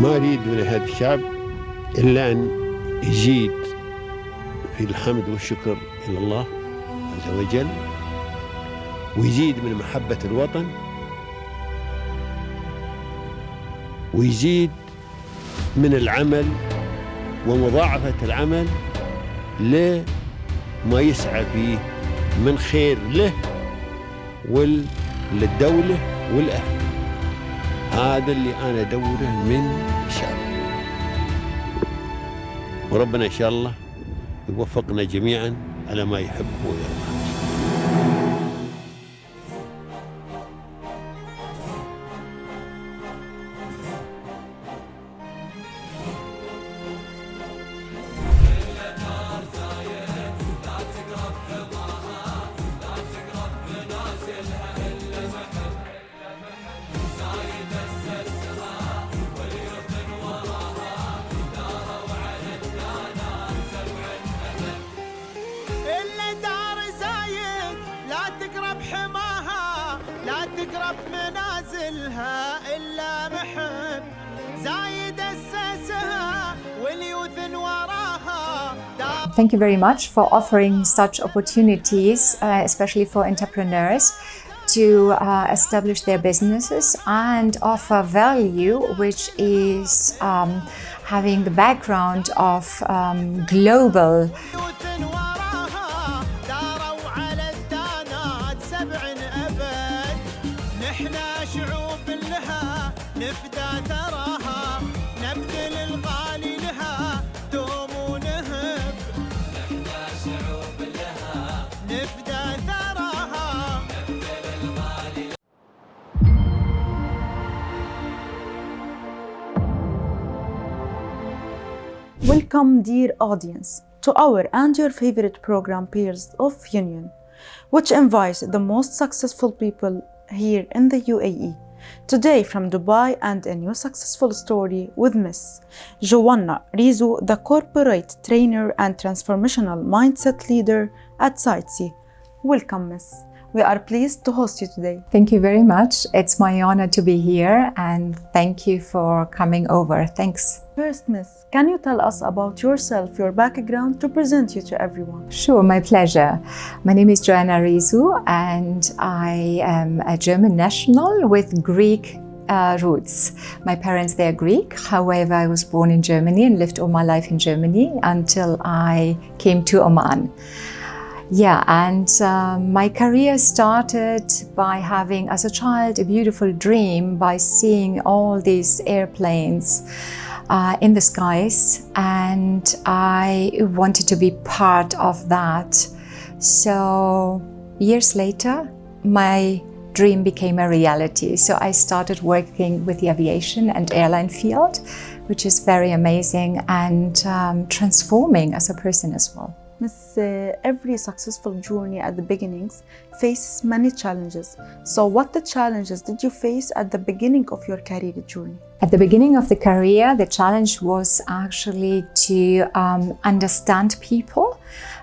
ما أريد من هذا الشعب إلا أن يزيد في الحمد والشكر إلى الله عز وجل، ويزيد من محبة الوطن، ويزيد من العمل ومضاعفة العمل لما يسعى فيه من خير له وللدولة والأهل. هذا اللي أنا أدوره من الشعب، وربنا إن شاء الله يوفقنا جميعا على ما يحب ويرضى. تقرب منازلها إلا محب زايد أسسها واليوث وراها. Thank you very much for offering such opportunities, especially for entrepreneurs, to establish their businesses and offer value, which is having the background of global. نحنا شعوب لها نفدى ثراها نبذل الغالي لها دوم ونهب. نحنا شعوب لها نفدى ثراها نبذل الغالي. Welcome, dear audience, to our and your favorite program, Peers of Union, which invites the most successful people here in the UAE. Today from Dubai, and a new successful story with Miss Joanna Rizou, the corporate trainer and transformational mindset leader at SightSea. Welcome, Miss. We are pleased to host you today. Thank you very much. It's my honor to be here, and thank you for coming over. Thanks. First, Miss, can you tell us about yourself, your background, to present you to everyone? Sure, my pleasure. My name is Joanna Rizou, and I am a German national with Greek roots. My parents, they are Greek. However, I was born in Germany and lived all my life in Germany until I came to Oman. Yeah, and my career started by having, as a child, a beautiful dream by seeing all these airplanes in the skies, and I wanted to be part of that. So years later, my dream became a reality. So I started working with the aviation and airline field, which is very amazing and transforming as a person as well. Miss, every successful journey at the beginnings faces many challenges. So what the challenges did you face at the beginning of your career journey? At the beginning of the career, the challenge was actually to understand people,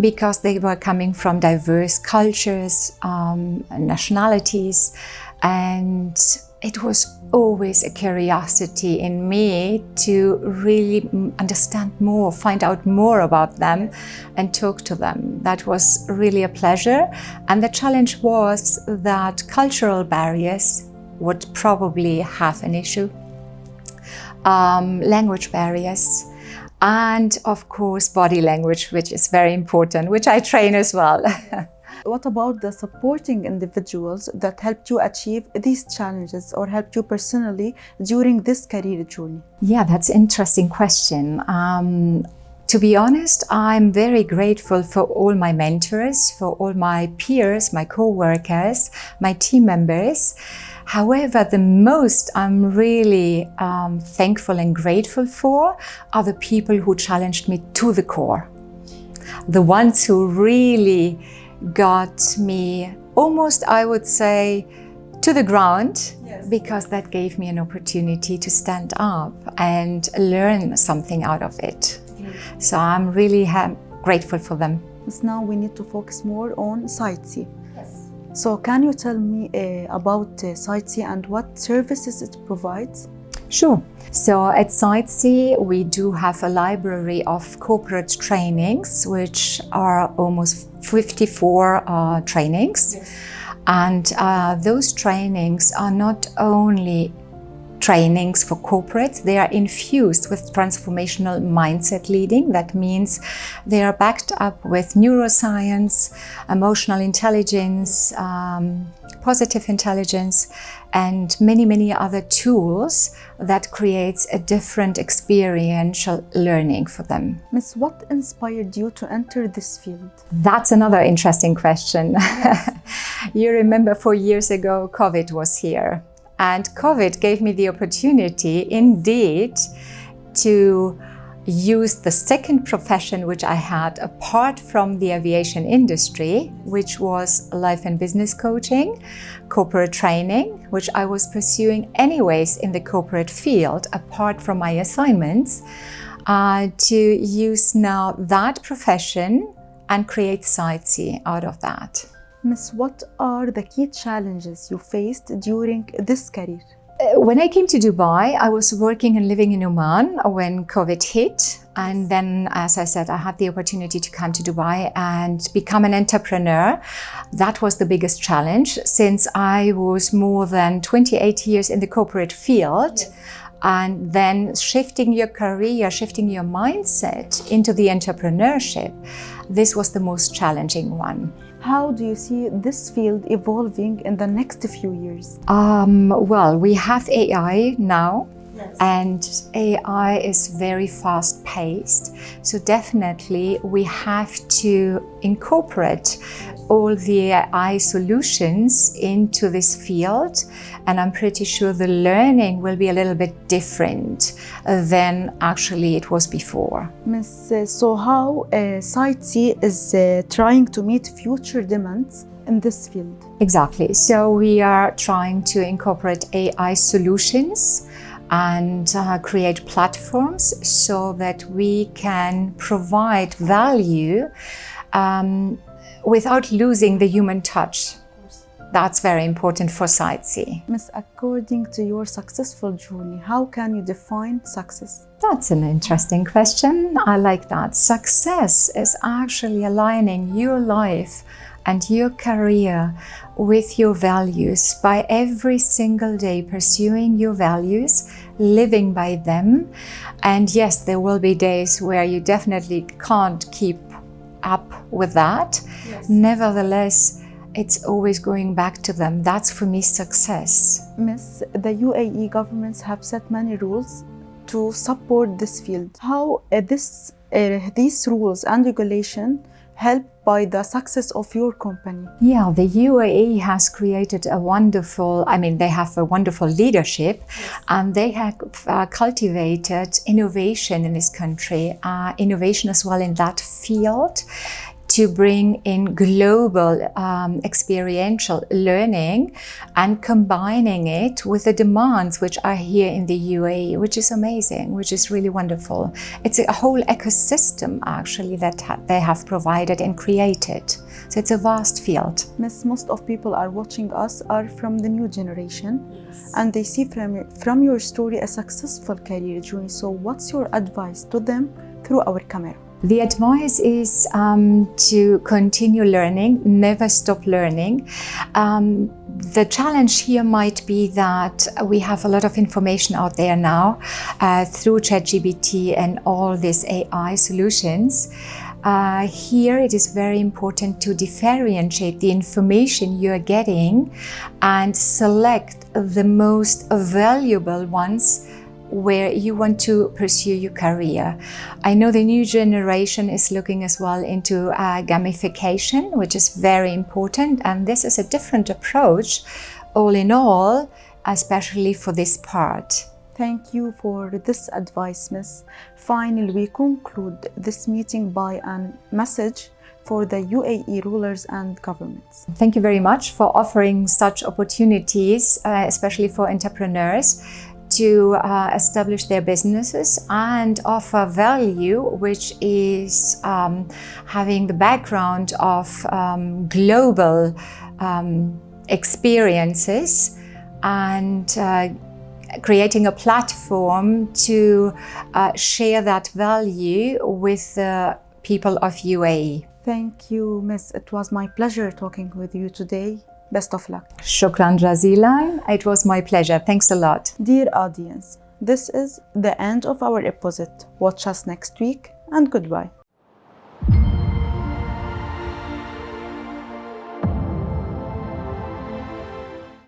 because they were coming from diverse cultures, nationalities, and it was always a curiosity in me to really understand more, find out more about them and talk to them. That was really a pleasure. And the challenge was that cultural barriers would probably have an issue, language barriers, and of course body language, which is very important, which I train as well. What about the supporting individuals that helped you achieve these challenges or helped you personally during this career journey? Yeah, that's an interesting question. To be honest, I'm very grateful for all my mentors, for all my peers, my co-workers, my team members. However, the most I'm really thankful and grateful for are the people who challenged me to the core. The ones who really got me almost, I would say, to the ground. Yes. Because that gave me an opportunity to stand up and learn something out of it. Mm-hmm. So I'm really grateful for them. Now we need to focus more on SightSea. Yes. So can you tell me about SightSea and what services it provides? Sure. So at SightSea, we do have a library of corporate trainings, which are almost 54 trainings. Yes. And those trainings are not only trainings for corporates, they are infused with transformational mindset leading. That means they are backed up with neuroscience, emotional intelligence, positive intelligence, and many other tools that creates a different experiential learning for them. Miss, what inspired you to enter this field? That's another interesting question. Yes. You remember 4 years ago, COVID was here. And COVID gave me the opportunity, indeed, to use the second profession which I had apart from the aviation industry, which was life and business coaching, corporate training, which I was pursuing anyways in the corporate field apart from my assignments, to use now that profession and create SightSea out of that. Miss, what are the key challenges you faced during this career? When I came to Dubai, I was working and living in Oman when COVID hit. And then, as I said, I had the opportunity to come to Dubai and become an entrepreneur. That was the biggest challenge since I was more than 28 years in the corporate field. Yes. And then shifting your career, shifting your mindset into the entrepreneurship, this was the most challenging one. How do you see this field evolving in the next few years? Well, we have AI now. Yes. And AI is very fast-paced. So definitely we have to incorporate all the AI solutions into this field. And I'm pretty sure the learning will be a little bit different than actually it was before. Miss, so how SightSea is trying to meet future demands in this field? Exactly. So we are trying to incorporate AI solutions and create platforms so that we can provide value without losing the human touch. That's very important for SightSea. Miss, according to your successful journey, how can you define success? That's an interesting question. I like that. Success is actually aligning your life and your career with your values by every single day pursuing your values, living by them. And yes, there will be days where you definitely can't keep up with that. Yes. Nevertheless, it's always going back to them. That's for me success. Miss, the UAE governments have set many rules to support this field. How these rules and regulation help by the success of your company? Yeah, the UAE has created a wonderful, they have a wonderful leadership. Yes. And they have cultivated innovation in this country, innovation as well in that field, to bring in global experiential learning and combining it with the demands which are here in the UAE, which is amazing, which is really wonderful. It's a whole ecosystem actually that they have provided and created. So it's a vast field. Miss, most of people are watching us are from the new generation. Yes. And they see from your story a successful career journey. So what's your advice to them through our camera? The advice is to continue learning, never stop learning. The challenge here might be that we have a lot of information out there now through ChatGPT and all these AI solutions. Here it is very important to differentiate the information you're getting and select the most valuable ones where you want to pursue your career. I know the new generation is looking as well into gamification, which is very important, and this is a different approach all in all, especially for this part. Thank you for this advice, Miss. Finally, we conclude this meeting by a message for the UAE rulers and governments. Thank you very much for offering such opportunities, especially for entrepreneurs, to establish their businesses and offer value, which is having the background of global experiences and creating a platform to share that value with the people of UAE. Thank you, Miss. It was my pleasure talking with you today. Best of luck. Shukran jazilan. It was my pleasure. Thanks a lot. Dear audience, this is the end of our episode. Watch us next week and goodbye.